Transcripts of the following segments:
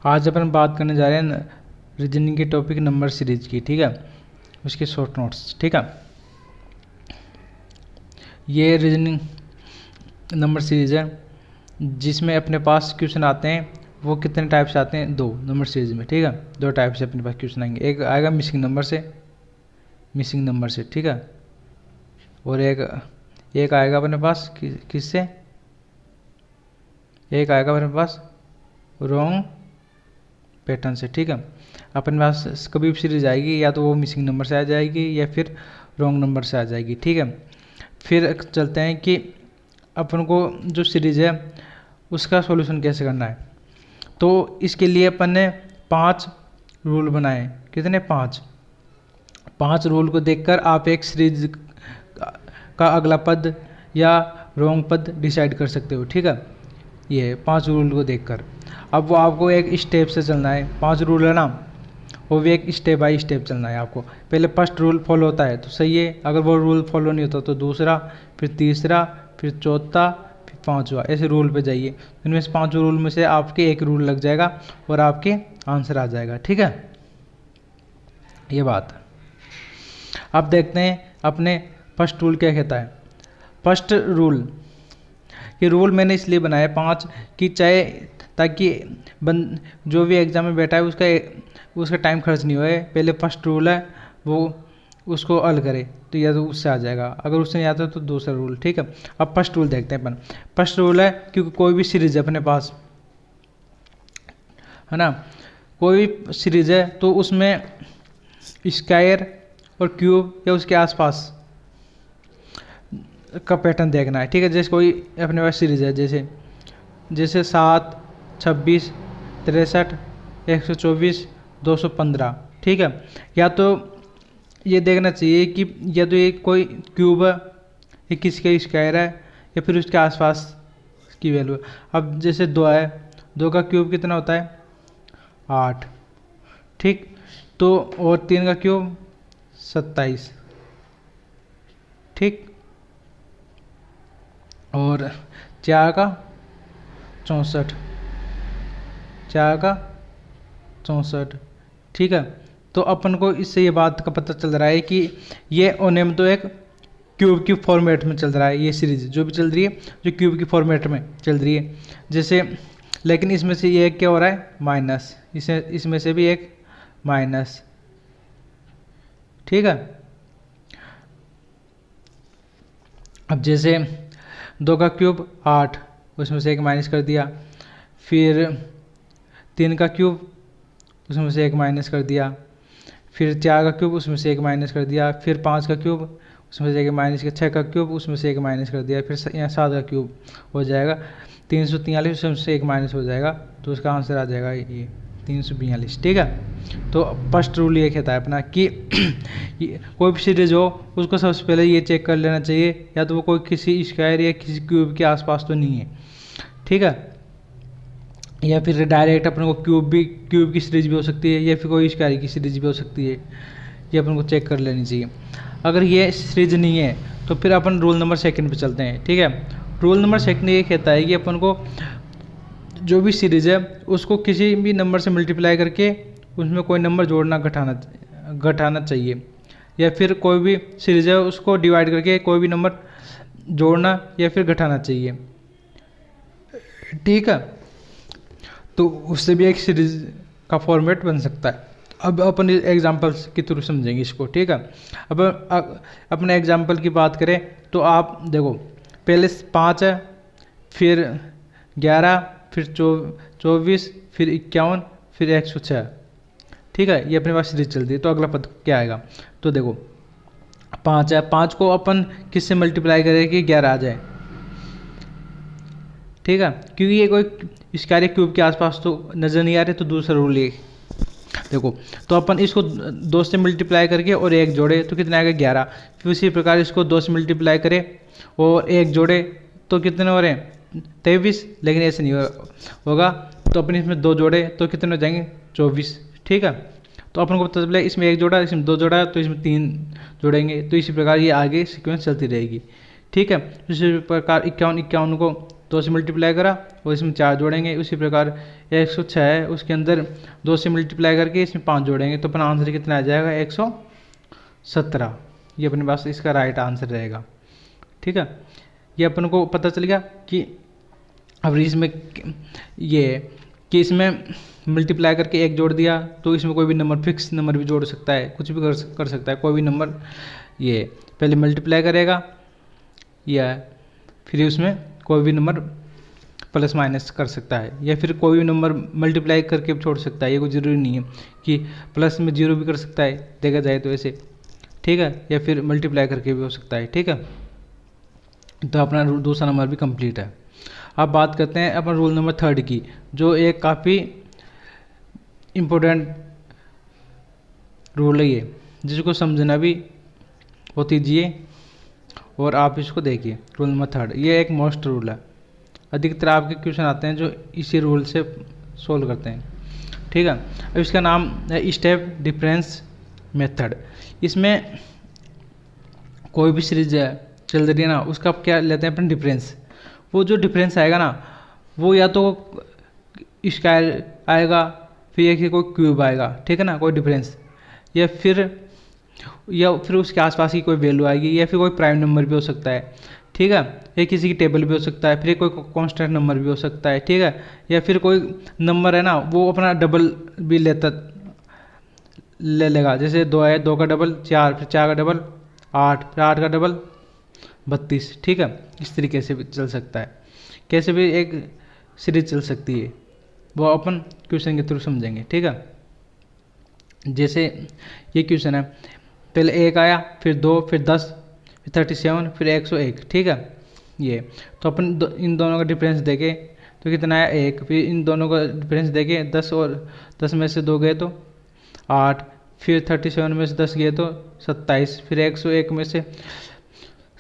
आज अपन बात करने जा रहे हैं रीजनिंग के टॉपिक नंबर सीरीज की, ठीक है, उसके शॉर्ट नोट्स, ठीक है। ये रीजनिंग नंबर सीरीज है जिसमें अपने पास क्वेश्चन आते हैं। वो कितने टाइप से आते हैं? 2 नंबर सीरीज में, ठीक है। 2 टाइप से अपने पास क्वेश्चन आएंगे। एक आएगा मिसिंग नंबर से, ठीक है, और एक आएगा अपने पास किससे? एक आएगा अपने पास रॉन्ग पैटर्न से, ठीक है। अपने पास कभी भी सीरीज आएगी या तो वो मिसिंग नंबर से आ जाएगी या फिर रॉन्ग नंबर से आ जाएगी, ठीक है। फिर चलते हैं कि अपन को जो सीरीज है उसका सॉल्यूशन कैसे करना है। तो इसके लिए अपन ने 5 रूल बनाए। कितने? 5 रूल को देखकर आप एक सीरीज का अगला पद या रॉन्ग पद डिसाइड कर सकते हो, ठीक है। ये 5 रूल को देखकर अब वो आपको एक स्टेप से चलना है। 5 रूल है ना, वो भी एक स्टेप बाय स्टेप चलना है आपको। पहले फर्स्ट रूल फॉलो होता है तो सही है, अगर वो रूल फॉलो नहीं होता तो दूसरा, फिर तीसरा, फिर चौथा, फिर 5वां, ऐसे रूल पे जाइए। इनमें से 5 रूल में से आपके एक रूल लग जाएगा और आपके आंसर आ जाएगा, ठीक है। ये बात। अब देखते हैं अपने फर्स्ट रूल क्या कहता है। फर्स्ट रूल, ये रूल मैंने इसलिए बनाया 5 कि चाहे ताकि जो भी एग्जाम में बैठा है उसका टाइम खर्च नहीं होए। पहले फर्स्ट रूल है वो उसको हल करे तो या तो उससे आ जाएगा, अगर उससे नहीं आता तो दूसरा रूल, ठीक है। अब फर्स्ट रूल देखते हैं अपन। फर्स्ट रूल है क्योंकि कोई भी सीरीज है अपने पास, है ना, कोई भी सीरीज है तो उसमें स्क्वायर और क्यूब या उसके आसपास का पैटर्न देखना है, ठीक है। जैसे कोई अपने पास सीरीज है जैसे 7, 26, 63, 124, 215, ठीक है। या तो ये देखना चाहिए कि या तो ये कोई क्यूब है, ये किसका स्क्वायर है या फिर उसके आसपास की वैल्यू है। अब जैसे 2 है, 2 का क्यूब कितना होता है? 8, ठीक। तो और 3 का क्यूब 27, ठीक। और 4 का 64, 4 का 64, ठीक है। तो अपन को इससे ये बात का पता चल रहा है कि ये ओनेम तो एक क्यूब की फॉर्मेट में चल रहा है। ये सीरीज जो भी चल रही है जो क्यूब की फॉर्मेट में चल रही है, जैसे, लेकिन इसमें से ये एक क्या हो रहा है? माइनस। इसमें से भी एक माइनस, ठीक है। अब जैसे 2 का क्यूब 8, उसमें से एक माइनस कर दिया। फिर 3 का क्यूब, उसमें से एक माइनस कर दिया। फिर 4 का क्यूब, उसमें से एक माइनस कर दिया। फिर 5 का क्यूब, उसमें से एक माइनस किया। 6 का क्यूब, उसमें से एक माइनस कर दिया। फिर यहाँ 7 का क्यूब हो जाएगा 343, उसमें से एक माइनस हो जाएगा तो उसका आंसर आ जाएगा ये 342, ठीक है। तो फर्स्ट रूल ये कहता है अपना कि कोई भी सीरीज हो उसको सबसे पहले ये चेक कर लेना चाहिए या तो वो कोई किसी स्क्वायर या किसी क्यूब के आसपास तो नहीं है, ठीक है। या फिर डायरेक्ट अपन को क्यूब की सीरीज भी हो सकती है या फिर कोई स्क्वायर की सीरीज भी हो सकती है, ये अपन को चेक कर लेनी चाहिए। अगर ये सीरीज नहीं है तो फिर अपन रूल नंबर 2 पे चलते हैं, ठीक है। रूल नंबर 2 ये कहता है कि अपन को जो भी सीरीज है उसको किसी भी नंबर से मल्टीप्लाई करके उसमें कोई नंबर जोड़ना घटाना चाहिए, या फिर कोई भी सीरीज है उसको डिवाइड करके कोई भी नंबर जोड़ना या फिर घटाना चाहिए, ठीक है। तो उससे भी एक सीरीज का फॉर्मेट बन सकता है। अब अपन एग्जांपल्स के थ्रू समझेंगे इसको, ठीक है। अब अपने एग्जांपल की बात करें तो आप देखो, पहले 5 है, फिर 11, फिर 24, फिर 51, फिर 106, ठीक है। ये अपने पास सीरीज चलती है। तो अगला पद क्या आएगा? तो देखो 5 है, 5 को अपन किससे मल्टीप्लाई करें कि 11 आ जाए, ठीक है। क्योंकि ये कोई स्क्वायर क्यूब के आसपास तो नज़र नहीं आ रहे, तो दूसरा रूल ये देखो, तो अपन इसको 2 से मल्टीप्लाई करके और 1 जोड़े तो कितना आएगा? 11। फिर उसी प्रकार इसको 2 से मल्टीप्लाई करें और 1 जोड़े तो कितने हो रहे हैं? 23। लेकिन ऐसे नहीं होगा, तो अपन इसमें 2 जोड़े तो कितने हो जाएंगे? 24, ठीक है। तो अपन को पता चला इसमें 1 जोड़ा, इसमें 2 जोड़ा, तो इसमें 3 जोड़ेंगे। तो इसी प्रकार ये आगे सीक्वेंस चलती रहेगी, ठीक है। इसी प्रकार 51 को 2 से मल्टीप्लाई करा और इसमें 4 जोड़ेंगे। उसी प्रकार 106 है, उसके अंदर 2 से मल्टीप्लाई करके इसमें 5 जोड़ेंगे तो अपना आंसर कितना आ जाएगा 117। ये अपने पास इसका राइट आंसर रहेगा। ठीक है, ये अपन को पता चल गया कि अब इसमें ये कि इसमें मल्टीप्लाई करके 1 जोड़ दिया तो इसमें कोई भी नंबर, फिक्स नंबर भी जोड़ सकता है, कुछ भी कर सकता है, कोई भी नंबर। ये पहले मल्टीप्लाई करेगा या फिर उसमें कोई भी नंबर प्लस माइनस कर सकता है, या फिर कोई भी नंबर मल्टीप्लाई करके भी छोड़ सकता है। ये कोई ज़रूरी नहीं है कि प्लस में 0 भी कर सकता है, देखा जाए तो ऐसे। ठीक है, या फिर मल्टीप्लाई करके भी हो सकता है। ठीक है, तो अपना दूसरा नंबर भी कंप्लीट है। अब बात करते हैं अपन रूल नंबर 3 की, जो एक काफ़ी इम्पोर्टेंट रूल है ये, जिसको समझना भी बहुत ईजी है और आप इसको देखिए। रूल नंबर 3 ये एक मोस्ट रूल है, अधिकतर आपके क्वेश्चन आते हैं जो इसी रूल से सोल्व करते हैं। ठीक है, अब इसका नाम है स्टेप डिफरेंस मेथड। इसमें कोई भी सीरीज चल रही है ना, उसका क्या लेते हैं अपन डिफरेंस। वो जो डिफरेंस आएगा ना, वो या तो स्क्वायर आएगा, फिर एक कोई क्यूब आएगा, ठीक है ना, कोई डिफरेंस, या फिर उसके आसपास की कोई वैल्यू आएगी, या फिर कोई प्राइम नंबर भी हो सकता है। ठीक है, या किसी की टेबल भी हो सकता है, फिर कोई कांस्टेंट नंबर भी हो सकता है। ठीक है, या फिर कोई नंबर है ना, वो अपना डबल भी ले लेगा। जैसे 2 है, 2 का डबल 4, फिर 4 का डबल 8, फिर 8 का डबल 32। ठीक है, इस तरीके से भी चल सकता है, कैसे भी एक सीरीज चल सकती है, वो अपन क्वेश्चन के थ्रू समझेंगे। ठीक है, जैसे ये क्वेश्चन है, पहले 1 आया, फिर 2, फिर 10, फिर 37, फिर 101। ठीक है, ये तो अपन इन दोनों का डिफरेंस देखें तो कितना आया 1, फिर इन दोनों का डिफरेंस देखें 10 और 10 में से 2 गए तो 8, फिर 37 में से 10 गए तो 27, फिर 101 में से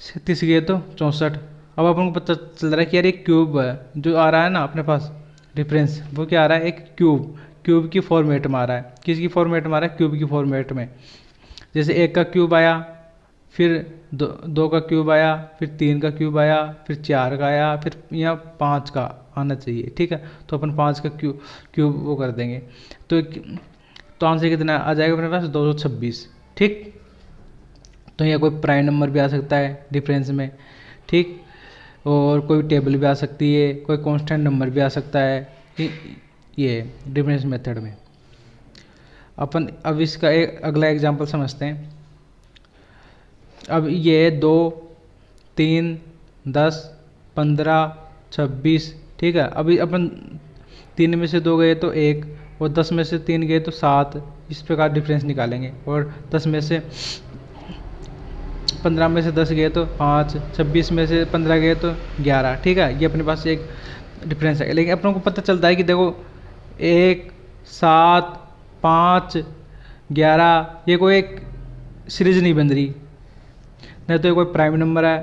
37 गए तो 64। अब अपन को पता चल रहा है कि यार एक क्यूब है जो आ रहा है ना अपने पास डिफरेंस, वो क्या आ रहा है, एक क्यूब की फॉर्मेट में आ रहा है। किसकी फॉर्मेट में आ रहा है, क्यूब की फॉर्मेट में। जैसे 1 का क्यूब आया, फिर 2 का क्यूब आया, फिर 3 का क्यूब आया, फिर 4 का आया, फिर यहाँ 5 का आना चाहिए। ठीक है, तो अपन 5 का क्यूब वो कर देंगे तो आंसर कितना आ जाएगा अपने पास 226। ठीक, तो यहाँ कोई प्राइम नंबर भी आ सकता है डिफरेंस में। ठीक, और कोई टेबल भी आ सकती है, कोई कांस्टेंट नंबर भी आ सकता है ये डिफरेंस मेथड में। अपन अब इसका एक अगला एग्जांपल समझते हैं। अब ये 2, 3, 10, 15, 26। ठीक है, अभी अपन 3 में से 2 गए तो 1, और 10 में से 3 गए तो 7। इस प्रकार डिफरेंस निकालेंगे। और 10 में से 15 में से 10 गए तो 5, 26 में से 15 गए तो 11। ठीक है, ये अपने पास एक डिफरेंस है। लेकिन अपनों को पता चलता है कि देखो 1, 7, 5, 11 ये कोई एक सीरीज नहीं बन रही, नहीं तो ये कोई प्राइम नंबर है,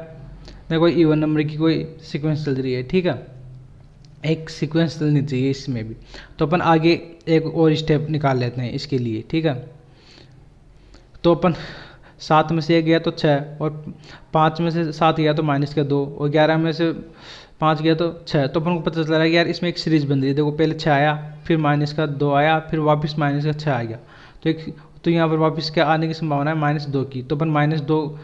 नहीं कोई इवन नंबर की कोई सीक्वेंस चल रही है। ठीक है, एक सीक्वेंस चलनी चाहिए इसमें भी। तो अपन आगे एक और स्टेप निकाल लेते हैं इसके लिए। ठीक है, तो अपन 7 में से 1 गया तो 6, और 5 में से 7 गया तो -2, और 11 में से 5 गया तो 6। तो अपन को पता चल रहा है कि यार इसमें एक सीरीज बन रही है। देखो पहले 6 आया, फिर -2 आया, फिर वापस -6 आ गया, तो यहाँ पर वापस क्या आने की संभावना है -2 की। तो अपन -2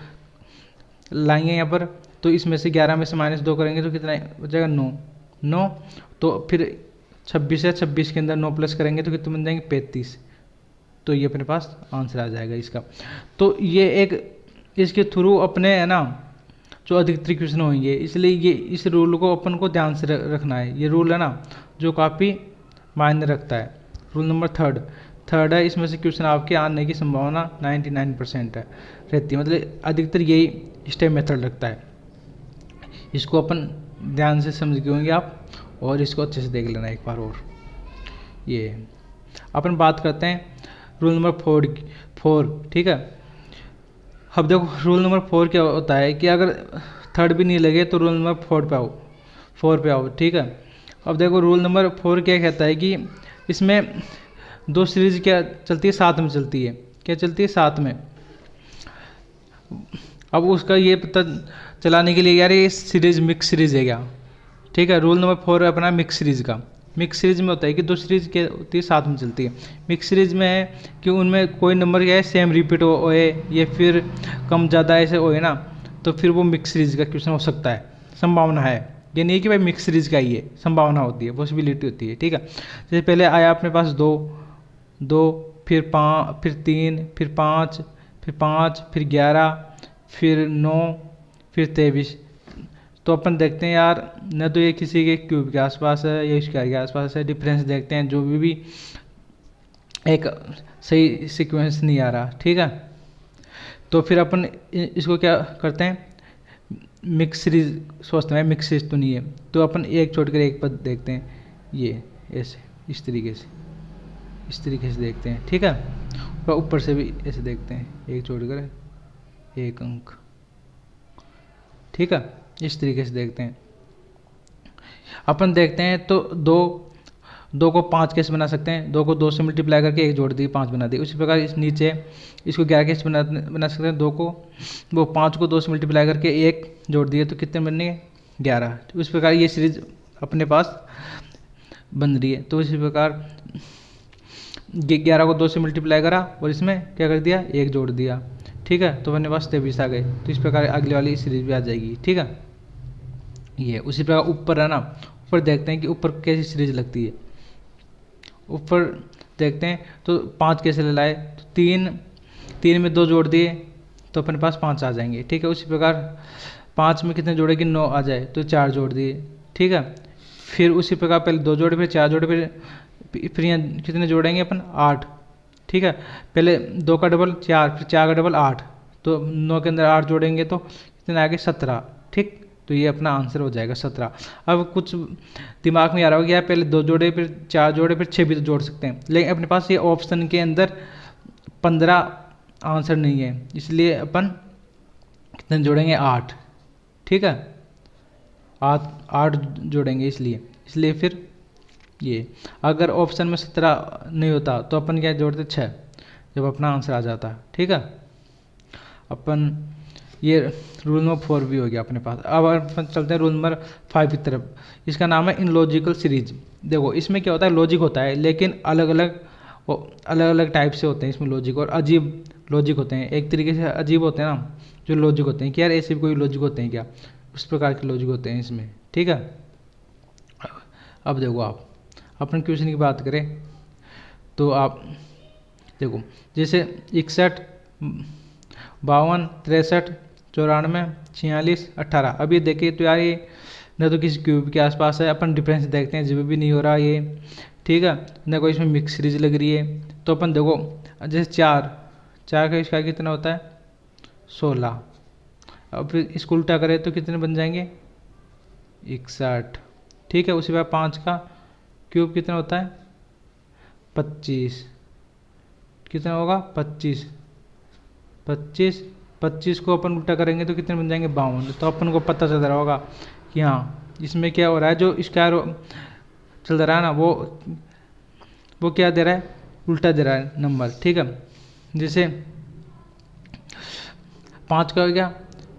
लाएंगे यहाँ पर, तो इसमें से 11 में से -2 करेंगे तो कितना हो जाएगा 9। तो फिर 26 है, 26 के अंदर 9 प्लस करेंगे तो कितने बन जाएंगे 35। तो ये अपने पास आंसर आ जाएगा इसका। तो ये एक इसके थ्रू अपने है ना जो अधिकतर क्वेश्चन होंगे, इसलिए ये इस रूल को अपन को ध्यान से रखना है। ये रूल है ना जो काफ़ी मायने रखता है। रूल नंबर 3 है, इसमें से क्वेश्चन आपके आने की संभावना 99% है रहती है, मतलब अधिकतर यही स्टेप मेथड रखता है। इसको अपन ध्यान से समझ के होंगे आप, और इसको अच्छे से देख लेना एक बार और। ये अपन बात करते हैं रूल नंबर 4। ठीक है, अब देखो रूल नंबर 4 क्या होता है कि अगर 3 भी नहीं लगे तो रूल नंबर 4 पे आओ। ठीक है, अब देखो रूल नंबर 4 क्या कहता है कि इसमें 2 सीरीज क्या चलती है, साथ में चलती है। क्या चलती है, साथ में। अब उसका ये पता चलाने के लिए यार ये सीरीज मिक्स सीरीज है क्या, ठीक है। रूल नंबर 4 है अपना मिक्स सीरीज का। मिक्स सीरीज में होता है कि दो सीरीज के होती है साथ में चलती है। मिक्स सीरीज में है कि उनमें कोई नंबर क्या है सेम रिपीट होए या फिर कम ज़्यादा ऐसे होए ना, तो फिर वो मिक्स सीरीज का क्वेश्चन हो सकता है, संभावना है। ये नहीं है कि भाई मिक्स सीरीज का ही है, संभावना होती है, पॉसिबिलिटी होती है। ठीक है, जैसे पहले आया अपने पास 2 2, फिर 5, फिर 3, फिर 5, फिर 5, फिर 11, फिर 9, फिर 23। तो अपन देखते हैं यार, न तो ये किसी के क्यूब के आसपास है या स्क्वायर के आसपास है, डिफरेंस देखते हैं, जो भी एक सही सीक्वेंस नहीं आ रहा। ठीक है, तो फिर अपन इसको क्या करते हैं, मिक्स सीरीज सोचते हैं, मिक्स सीरीज तो नहीं है, तो अपन एक छोड़कर एक पद देखते हैं, ये ऐसे इस तरीके से देखते हैं। ठीक है, और ऊपर से भी ऐसे देखते हैं, एक छोड़कर एक अंक। ठीक है, इस तरीके से देखते हैं। अपन देखते हैं तो 2 को 5 कैसे बना सकते हैं, 2 को 2 से मल्टीप्लाई करके 1 जोड़ दिए 5 बना दिए। उसी प्रकार इस नीचे इसको 11 कैसे बना सकते हैं, 5 को 2 से मल्टीप्लाई करके 1 जोड़ दिए तो कितने बनेंगे 11। तो उस प्रकार ये सीरीज अपने पास बन रही है। तो इसी प्रकार 11 को 2 से मल्टीप्लाई करा और इसमें क्या कर दिया, 1 जोड़ दिया। ठीक है, तो अपने पास 23 आ गए। तो इस प्रकार अगले वाली सीरीज भी आ जाएगी। ठीक है, ये उसी प्रकार ऊपर है ना, ऊपर देखते हैं कि ऊपर कैसी सीरीज लगती है। ऊपर देखते हैं तो 5 कैसे ले लाए, तो 3 में 2 जोड़ दिए तो अपने पास 5 आ जाएंगे। ठीक है, उसी प्रकार 5 में कितने जोड़ेंगे, 9 आ जाए तो 4 जोड़ दिए। ठीक है, फिर उसी प्रकार पहले 2 जोड़े, फिर 4 जोड़े, फिर यहाँ कितने जोड़ेंगे अपन, 8। ठीक है, पहले 2 का डबल 4, फिर 4 का डबल 8, तो 9 के अंदर 8 जोड़ेंगे तो कितने आगे 17। ठीक, तो ये अपना आंसर हो जाएगा 17। अब कुछ दिमाग में आ रहा होगा यार पहले 2 जोड़े, फिर 4 जोड़े, फिर 6 भी तो जोड़ सकते हैं, लेकिन अपने पास ये ऑप्शन के अंदर 15 आंसर नहीं है, इसलिए अपन कितने जोड़ेंगे, 8। ठीक है, 8 जोड़ेंगे, इसलिए फिर ये अगर ऑप्शन में 17 नहीं होता तो अपन क्या जोड़ते, 6, जब अपना आंसर आ जाता। ठीक है, अपन ये रूल नंबर 4 भी हो गया अपने पास। अब अपन चलते हैं रूल नंबर 5 की तरफ। इसका नाम है इन लॉजिकल सीरीज। देखो इसमें क्या होता है, लॉजिक होता है, लेकिन अलग अलग टाइप से होते हैं इसमें लॉजिक, और अजीब लॉजिक होते हैं। एक तरीके से अजीब होते हैं ना जो लॉजिक होते हैं कि यार ऐसे भी कोई लॉजिक होते हैं क्या, उस प्रकार के लॉजिक होते हैं इसमें। ठीक है, अब देखो आप अपन क्वेश्चन की बात करें तो आप देखो जैसे 61, 52, 63, 94, 46, 18। अब ये देखिए तो यार ये न तो किसी क्यूब के आसपास है, अपन डिफरेंस देखते हैं जब भी नहीं हो रहा ये। ठीक है, न कोई इसमें मिक्स सीरीज लग रही है। तो अपन देखो जैसे 4 का इसका कितना होता है, 16। अब फिर इसको उल्टा करें तो कितने बन जाएंगे, 61। ठीक है, उसी बार 5 का क्यूब कितना होता है, 25। कितना होगा, 25 को अपन उल्टा करेंगे तो कितने बन जाएंगे, 52। तो अपन को पता चल रहा होगा कि हाँ इसमें क्या हो रहा है, जो स्क्वायर चल रहा है ना वो क्या दे रहा है, उल्टा दे रहा है नंबर। ठीक है, जैसे 5 का हो गया,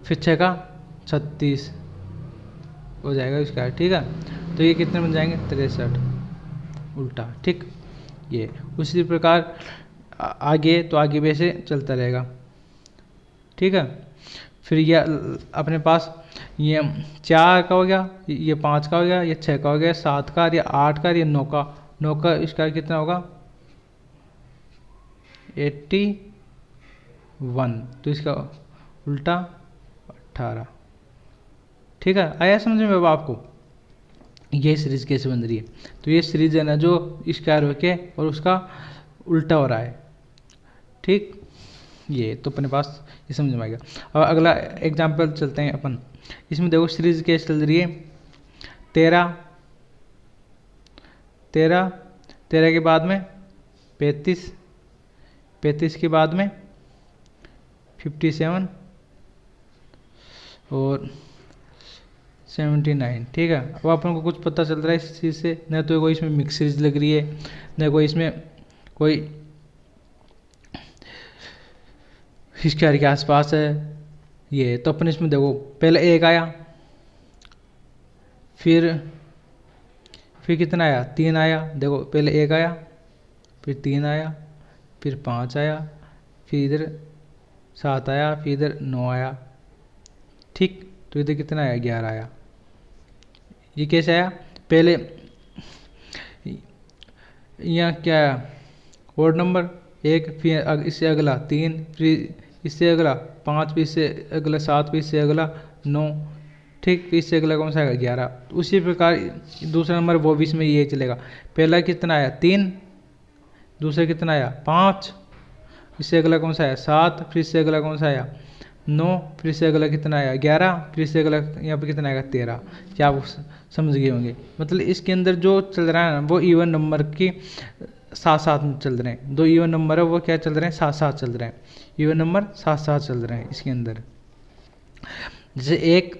फिर 6 का 36 हो जाएगा स्क्वायर। ठीक है, तो ये कितने बन जाएंगे, 63 उल्टा। ठीक, ये उसी प्रकार आगे तो आगे भी ऐसे चलता रहेगा। ठीक है, फिर ये अपने पास ये 4 का हो गया, ये 5 का हो गया, ये 6 का हो गया, 7 का, ये 8 का, ये 9 का इसका कितना होगा, 81। तो इसका उल्टा 18। ठीक है, आया समझ में अब आपको ये सीरीज कैसे बन रही है। तो ये सीरीज है ना जो स्क्वायर होके और उसका उल्टा हो रहा है। ठीक, ये तो अपने पास ये समझ में आ गया। अब अगला एग्जांपल चलते हैं अपन। इसमें देखो सीरीज कैसे चल रही है, 13 के बाद में 35 के बाद में 57 और 79। ठीक है, अब अपन को कुछ पता चल रहा है इस चीज़ से, न तो कोई इसमें मिक्स सीरीज लग रही है, न कोई इसमें कोई स्क्वायर के आसपास है। ये तो अपन इसमें देखो पहले 1 आया, फिर कितना आया, 3 आया। देखो पहले 1 आया, फिर 3 आया, फिर 5 आया, फिर इधर 7 आया, फिर इधर 9 आया। ठीक, तो इधर कितना आया, 11 आया। ये कैसे आया, पहले यहाँ क्या आया, ओड नंबर 1, फिर इससे अगला 3, फिर इससे अगला 5, फिर इससे अगला 7, फिर इससे अगला 9। ठीक, फिर इससे अगला कौन सा आएगा, 11। तो उसी प्रकार दूसरा नंबर वो भी इसमें ये चलेगा। पहला कितना आया, 3, दूसरा कितना आया, 5, इससे अगला कौन सा आया, 7, फिर इससे अगला कौन सा आया, 9, फिर इससे अगला कितना आया, 11, फिर इससे अगला यहाँ पे कितना आएगा, 13। क्या आप समझ गए होंगे। मतलब इसके अंदर जो चल रहा है ना, वो इवन नंबर की साथ साथ में चल रहे हैं। 2 इवन नंबर है, वो क्या चल रहे हैं, साथ साथ चल रहे हैं। इवन नंबर साथ साथ चल रहे हैं इसके अंदर। जैसे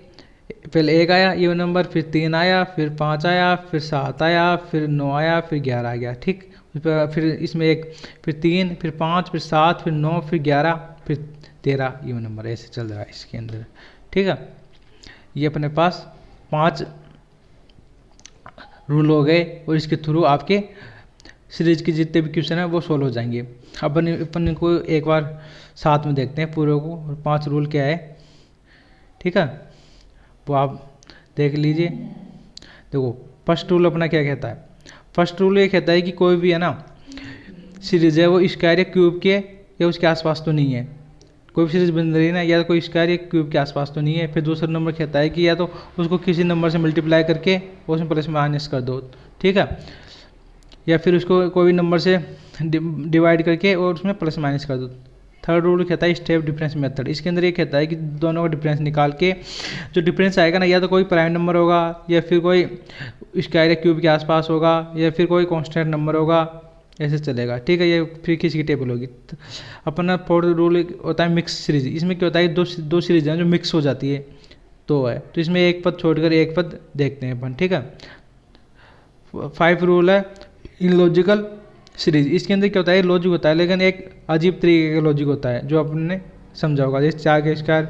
पहले 1 आया इवन नंबर, फिर 3 आया, फिर 5 आया, फिर 7 आया, फिर 9 आया, फिर 11 आ गया। ठीक, फिर इसमें 1, फिर 3, फिर 5, फिर 7, फिर 9, फिर 11, फिर 13 इवन नंबर ऐसे चल रहा है इसके अंदर। ठीक है, ये अपने पास 5 रूल हो गए और इसके थ्रू आपके सीरीज के जितने भी क्वेश्चन है वो सोल्व हो जाएंगे। अपन को एक बार साथ में देखते हैं पूरे को, और 5 रूल क्या है। ठीक है, वो आप देख लीजिए। देखो फर्स्ट रूल अपना क्या कहता है, फर्स्ट रूल ये कहता है कि कोई भी है ना सीरीज है वो स्क्वायर या क्यूब के या उसके आसपास तो नहीं है। कोई भी सीरीज बन रही है ना, या कोई स्क्वायर या क्यूब के आसपास तो नहीं है। फिर दूसरा नंबर कहता है कि या तो उसको किसी नंबर से मल्टीप्लाई करके उसमें प्लस माइनस कर दो। ठीक है, या फिर उसको कोई भी नंबर से डिवाइड करके और उसमें प्लस माइनस कर दो। थर्ड रूल कहता है स्टेप डिफरेंस मेथड। इसके अंदर ये कहता है कि दोनों का डिफरेंस निकाल के जो डिफरेंस आएगा ना, या तो कोई प्राइम नंबर होगा, या फिर कोई स्क्वायर या क्यूब के आसपास होगा, या फिर कोई कांस्टेंट नंबर होगा, ऐसे चलेगा। ठीक है, ये फिर किसी की टेबल होगी। अपना फोर्थ रूल होता है मिक्स सीरीज। इसमें क्या होता है, दो सीरीज हैं जो मिक्स हो जाती है, तो है। तो इसमें एक पद छोड़कर एक पद देखते हैं अपन। ठीक है, 5 रूल है इलॉजिकल सीरीज। इसके अंदर क्या होता है, लॉजिक होता है, लेकिन एक अजीब तरीके का लॉजिक होता है जो आपने समझा होगा। जैसे 4 के स्क्वायर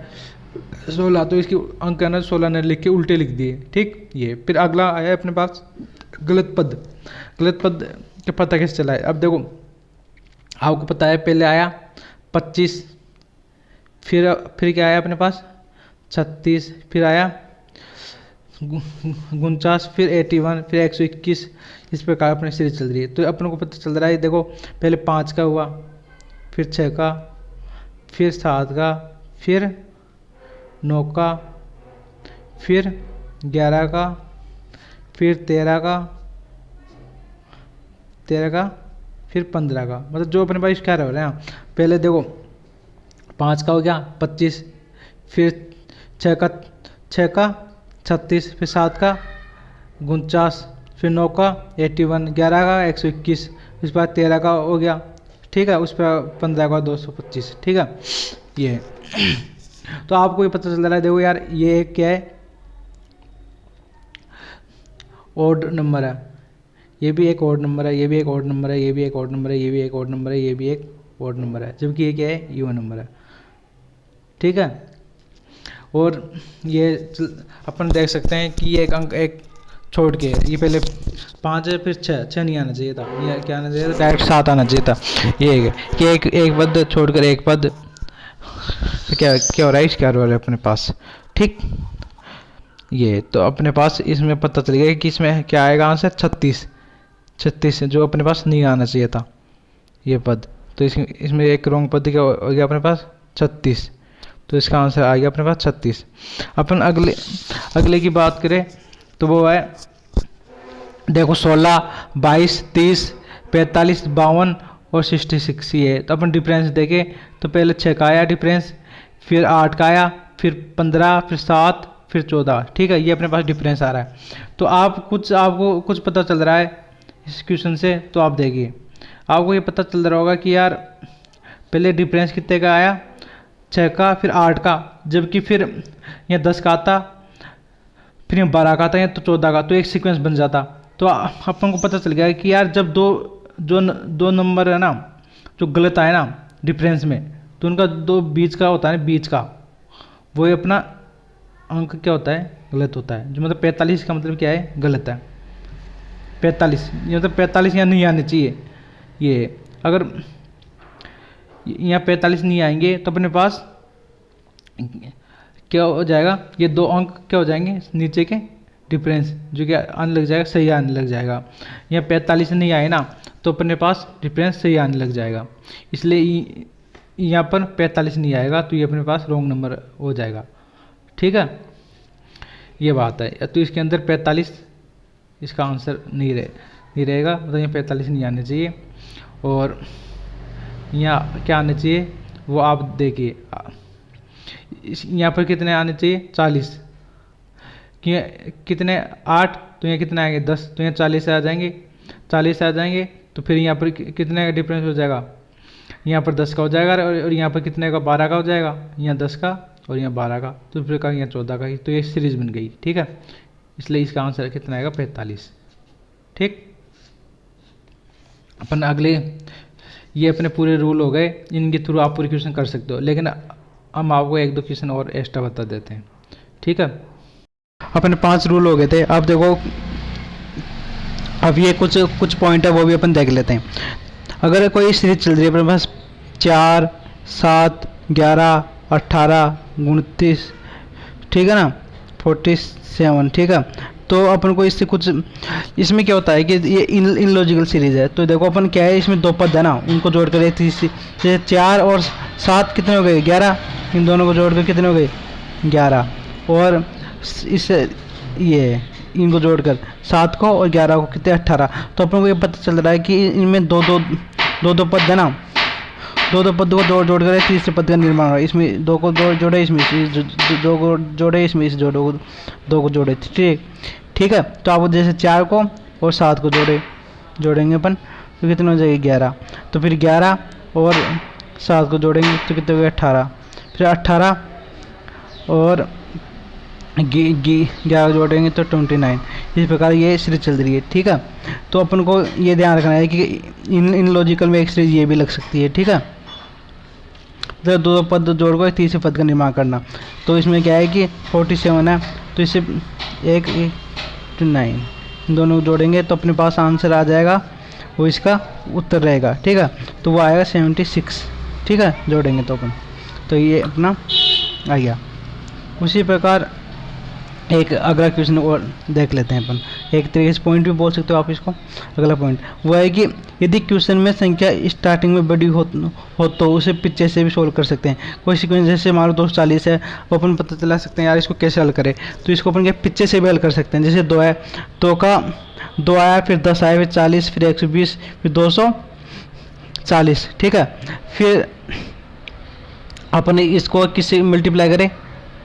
16, तो इसकी अंक है ना 16 ने लिख के उल्टे लिख दिए। ठीक, ये फिर अगला आया अपने पास गलत पद। गलत पद का पता कैसे चला है, अब देखो आपको पता है पहले आया 25, फिर क्या आया अपने पास 36, फिर आया 49, फिर 81, फिर 121। इस प्रकार अपनी सीरीज चल रही है। तो अपन को पता चल रहा है, देखो पहले 5 का हुआ, फिर 6 का, फिर 7 का, फिर 9 का, फिर 11 का, फिर 13 का, फिर 15 का। मतलब जो अपने पास क्या रह रहे हैं, पहले देखो 5 का हो गया 25, फिर 6 का 36, फिर 7 का 49, फिर 9 का 81, 11 का 121, उसके बाद 13 का हो गया। ठीक है, उस पर 15 का 225। ठीक है, ये तो आपको ये पता चल रहा है। देखो यार, ये एक क्या है, ऑड नंबर है, ये भी एक ऑड नंबर है, ये भी एक ऑड नंबर है, ये भी एक ऑड नंबर है, ये भी एक ऑड नंबर है, ये भी एक ऑड नंबर है, जबकि ये क्या है, इवन नंबर है। ठीक है, और ये अपन देख सकते हैं कि ये एक अंक एक छोड़ के, ये पहले 5 है, फिर 6 नहीं आना चाहिए था, ये क्या आना चाहिए था, डायरेक्ट 7 आना चाहिए था। ये है कि एक पद छोड़कर एक पद, क्या हो रहा है, क्या हो रहा है अपने पास। ठीक, ये तो अपने पास इसमें पता चल गया कि इसमें क्या आएगा आंसर, 36, जो अपने पास नहीं आना चाहिए था ये पद। तो इसमें एक रॉन्ग पद क्या हो गया अपने पास, 36। तो इसका आंसर आ गया अपने पास 36। अपन अगले की बात करें तो वो है, देखो 16, 22, 30, 45, 52 और 66 ये है। तो अपन डिफरेंस देखें तो पहले 6 का आया डिफरेंस, फिर 8 का आया, फिर 15, फिर 7, फिर 14। ठीक है, ये अपने पास डिफरेंस आ रहा है। तो आपको कुछ पता चल रहा है इस क्वेश्चन से, तो आप देखिए आपको ये पता चल रहा होगा कि यार पहले डिफरेंस कितने का आया, 6 का, फिर 8 का, जबकि फिर यहाँ 10 का आता, फिर यहाँ 12 का आता, या तो 14 का, तो एक सीक्वेंस बन जाता। तो अपन को पता चल गया कि यार जब दो नंबर है ना जो गलत आए ना डिफरेंस में, तो उनका दो बीच का होता है ना, बीच का वो अपना अंक क्या होता है, गलत होता है। जो मतलब 45 का मतलब क्या है, गलत है। 45 ये मतलब 45 यहाँ नहीं आने चाहिए। ये अगर यहाँ 45 नहीं आएंगे तो अपने पास क्या हो जाएगा, ये 2 अंक क्या हो जाएंगे नीचे के डिफरेंस, जो कि आने लग जाएगा, सही आने लग जाएगा। यहाँ 45 नहीं आए ना तो अपने पास डिफरेंस सही आने लग जाएगा, इसलिए यहाँ पर 45 नहीं आएगा तो ये अपने पास रॉन्ग नंबर हो जाएगा। ठीक है, ये बात है। तो इसके अंदर 45 इसका आंसर नहीं रहेगा, मतलब यहाँ 45 नहीं आने चाहिए। और यहाँ क्या आने चाहिए वो आप देखिए, यहाँ पर कितने आने चाहिए, 40। कितने 8, तो यहाँ कितने आएंगे 10, तो यहाँ 40 आ जाएंगे, 40 आ जाएंगे। तो फिर यहाँ पर कितने का डिफरेंस हो जाएगा, यहाँ पर 10 का हो जाएगा, और यहाँ पर कितने का 12 का हो जाएगा, यहाँ 10 का और यहाँ 12 का, तो फिर का यहाँ 14 का ही। तो ये सीरीज बन गई। ठीक है, इसलिए इसका आंसर कितना आएगा, 45। ठीक, अपन अगले, ये अपने पूरे रूल हो गए, इनके थ्रू आप पूरे क्वेश्चन कर सकते हो, लेकिन हम आपको 1-2 क्वेश्चन और एक्स्ट्रा बता देते हैं। ठीक है, अपने 5 रूल हो गए थे। अब देखो, अब ये कुछ पॉइंट है वो भी अपन देख लेते हैं। अगर कोई सीरीज चल रही है अपने पास 4, 7, 11, 18, 29, ठीक है ना, 47, ठीक है। तो अपन को इससे कुछ, इसमें क्या होता है कि ये इन लॉजिकल सीरीज है। तो देखो अपन क्या है, इसमें 2 पद है ना, उनको जोड़ कर एक तीसरी, जैसे 4 और 7 कितने हो गए, 11, इन दोनों को जोड़ कर कितने हो गए, 11। और इस ये इनको जोड़कर 7 को और 11 को कितने, 18। तो अपन को ये पता चल रहा है कि इनमें दो पद है ना, दो पद को जोड़ कर तीसरे पद का निर्माण हो। इसमें 2 को जोड़े, इसमें 2 को जोड़े, इसमें इस 2 को जोड़े। ठीक है, तो आप जैसे 4 को और 7 को जोड़ेंगे अपन, तो कितने हो जाएगी, 11। तो फिर 11 और 7 को जोड़ेंगे तो कितने हो गए, 18। फिर 18 और 11 जोड़ेंगे तो 29। इस प्रकार ये सीरीज चल रही है। ठीक है, तो अपन को ये ध्यान रखना है कि इन लॉजिकल में एक सीरीज ये भी लग सकती है। ठीक है, तो 2 पद जोड़ कर तीसरे पद का निर्माण करना। तो इसमें क्या है कि 47 है, तो इससे 1 to 9 दोनों जोड़ेंगे तो अपने पास आंसर आ जाएगा, वो इसका उत्तर रहेगा। ठीक है, तो वो आएगा 76। ठीक है, जोड़ेंगे तो अपन, तो ये अपना आ गया। उसी प्रकार एक अगला क्वेश्चन और देख लेते हैं अपन। एक तरीके से पॉइंट भी बोल सकते हो आप इसको। अगला पॉइंट वो है कि यदि क्वेश्चन में संख्या स्टार्टिंग में बड़ी हो तो उसे पीछे से भी सोल्व कर सकते हैं। कोई सीक्वेंस जैसे मान लो 240 है, वो अपन पता चला सकते हैं यार इसको कैसे हल करें, तो इसको अपन क्या पीछे से भी हल कर सकते हैं। जैसे 2 है, 2 का 2 आया, फिर 10 आया, फिर 40, फिर 120, फिर 240। ठीक है, फिर अपन इसको किससे मल्टीप्लाई करें,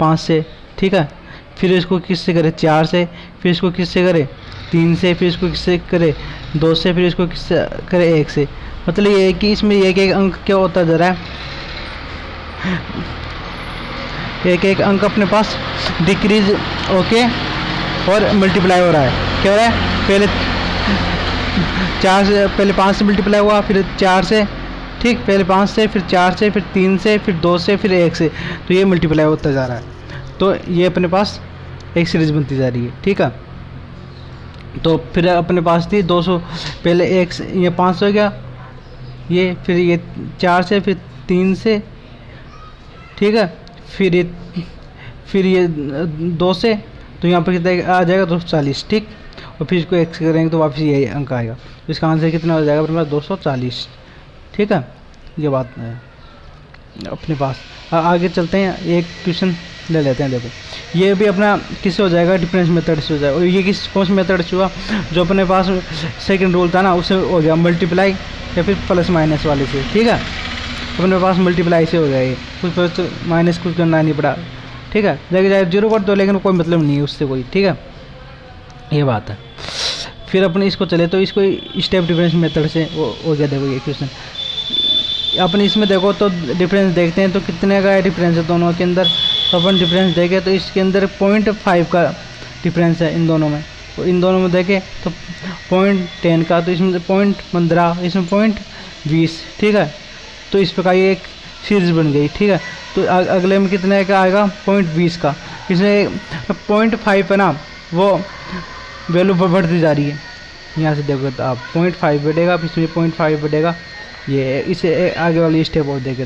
5 से। ठीक है, फिर इसको किससे करें, 4 से, फिर इसको किससे करें, 3 से, फिर इसको किससे करें, 2 से, फिर इसको किससे करें, 1 से। मतलब ये है कि इसमें एक अंक क्या होता जा रहा है, एक अंक अपने पास डिक्रीज ओके और मल्टीप्लाई हो रहा है। क्या हो रहा है, पहले 4 से, पहले 5 से मल्टीप्लाई हुआ, फिर 4 से, ठीक, पहले 5 से, फिर 4 से, फिर 3 से, फिर 2 से, फिर 1 से। तो ये मल्टीप्लाई होता जा रहा है। तो ये अपने पास एक सीरीज बनती जा रही है। ठीक है, तो फिर अपने पास थी 200, पहले 1 से, ये 500 हो गया, ये फिर ये 4 से, फिर 3 से, ठीक है, फिर ये 2 से, तो यहाँ पर कितना आ जाएगा, 240। ठीक, और फिर इसको 1 से करेंगे तो वापस ये अंक आएगा। तो इसका आंसर कितना हो जाएगा अपने पास, 240। ठीक है, ये बात है अपने पास। आगे चलते हैं, एक क्वेश्चन ले लेते हैं। देखो ये भी अपना किससे हो जाएगा, डिफरेंस मेथड से हो जाएगा। और ये कौन से मेथड से हुआ, जो अपने पास सेकंड रूल था ना, उससे हो गया मल्टीप्लाई या फिर प्लस माइनस वाले से। ठीक है, अपने पास मल्टीप्लाई से हो गया, ये कुछ प्लस माइनस कुछ करना नहीं पड़ा। ठीक है, देखिए चाहे 0 कर दो, लेकिन कोई मतलब नहीं है उससे कोई। ठीक है, ये बात है। फिर अपने इसको चले तो इसको स्टेप डिफरेंस मेथड से हो गया। देखो ये क्वेश्चन अपन इसमें देखो तो डिफरेंस देखते हैं, तो कितने का डिफरेंस है दोनों के अंदर। तो अपन डिफरेंस देखें तो इसके अंदर 0.5 का डिफरेंस है इन दोनों में। तो इन दोनों में देखें तो 0.10 का, तो इसमें 0.15, इसमें 0.20। ठीक है, तो इस प्रकार ये एक सीरीज बन गई। ठीक है, तो अगले में कितने का आएगा, 0.20 का। इसमें 0.5 है ना, वो वैल्यू बढ़ती जा रही है। यहाँ से देखो तो आप 0.5 बढ़ेगा, फिर इसमें 0.5 बढ़ेगा, ये इसे आगे वाली स्टेप और देखे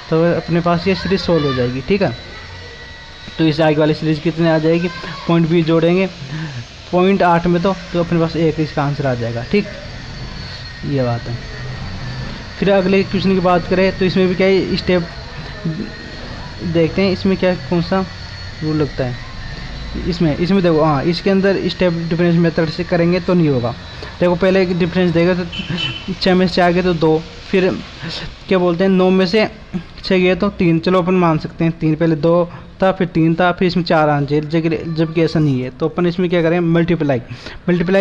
तो अपने पास ये सीरीज सोल्व हो जाएगी। ठीक है, तो इस आगे वाली सीरीज कितने आ जाएगी, 0.20 जोड़ेंगे 0.8 में तो अपने पास 1 इसका आंसर आ जाएगा। ठीक, ये बात है। फिर अगले क्वेश्चन की बात करें तो इसमें भी क्या है, स्टेप देखते हैं इसमें क्या कौन सा रूल लगता है। इसमें देखो, हाँ इसके अंदर स्टेप डिफरेंस मेथड से करेंगे तो नहीं होगा। देखो पहले डिफरेंस देगा तो 6 में से आ गए तो 2, फिर क्या बोलते हैं 9 में से 6 गए तो 3, चलो अपन मान सकते हैं 3, पहले 2 था फिर 3 था, फिर इसमें 4 आना चाहिए, जबकि ऐसा नहीं है। तो अपन इसमें क्या करेंगे, मल्टीप्लाई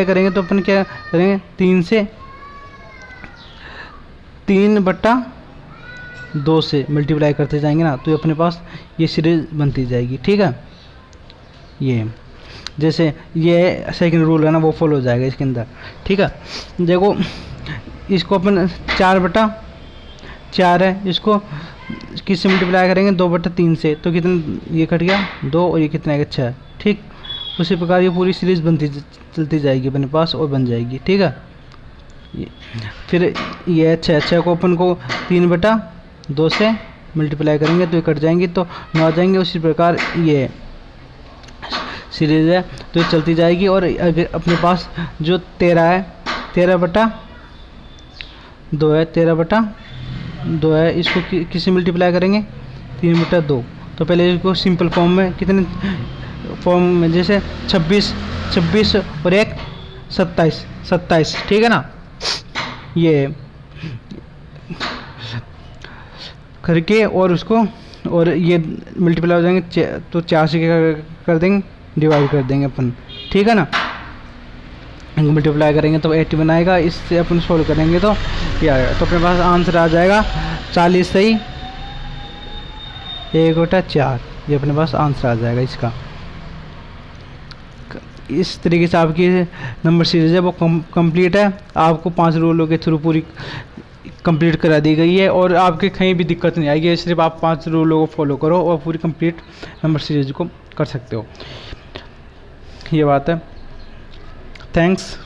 करेंगे तो अपन क्या करेंगे, 3 से 3/2 से मल्टीप्लाई करते जाएंगे ना, तो अपने पास ये सीरीज बनती जाएगी। ठीक है, ये जैसे ये सेकंड रूल है ना, वो फॉलो हो जाएगा इसके अंदर। ठीक है, देखो इसको अपन 4/4 है, इसको किससे मल्टीप्लाई करेंगे, 2/3 से, तो कितना ये कट गया 2 और ये कितना है 6। ठीक, उसी प्रकार ये पूरी सीरीज बनती चलती जाएगी अपने पास और बन जाएगी। ठीक है, फिर ये 6 को अपन को 3/2 से मल्टीप्लाई करेंगे तो ये कट जाएंगे तो 9 आ जाएंगे। उसी प्रकार ये सीरीज है तो ये चलती जाएगी। और अगर अपने पास जो 13 है, 13/2 है, 13/2 है, इसको किससे मल्टीप्लाई करेंगे, 3/2। तो पहले इसको सिंपल फॉर्म में, कितने फॉर्म में, जैसे 26 और 1 27। ठीक है ना, ये करके और उसको और ये मल्टीप्लाई हो जाएंगे तो 4 से क्या कर देंगे, डिवाइड कर देंगे अपन। ठीक है ना, मल्टीप्लाई करेंगे तो 80 बनाएगा, इससे अपन सोल्व करेंगे तो क्या आएगा, तो अपने पास आंसर आ जाएगा 40 सही 1/4। ये अपने पास आंसर आ जाएगा इसका। इस तरीके से आपकी नंबर सीरीज है वो कंप्लीट है। आपको 5 रूलों के थ्रू पूरी कंप्लीट करा दी गई है और आपके कहीं भी दिक्कत नहीं आएगी। सिर्फ आप 5 रूलों को फॉलो करो और पूरी कंप्लीट नंबर सीरीज को कर सकते हो। ये बात है। थैंक्स।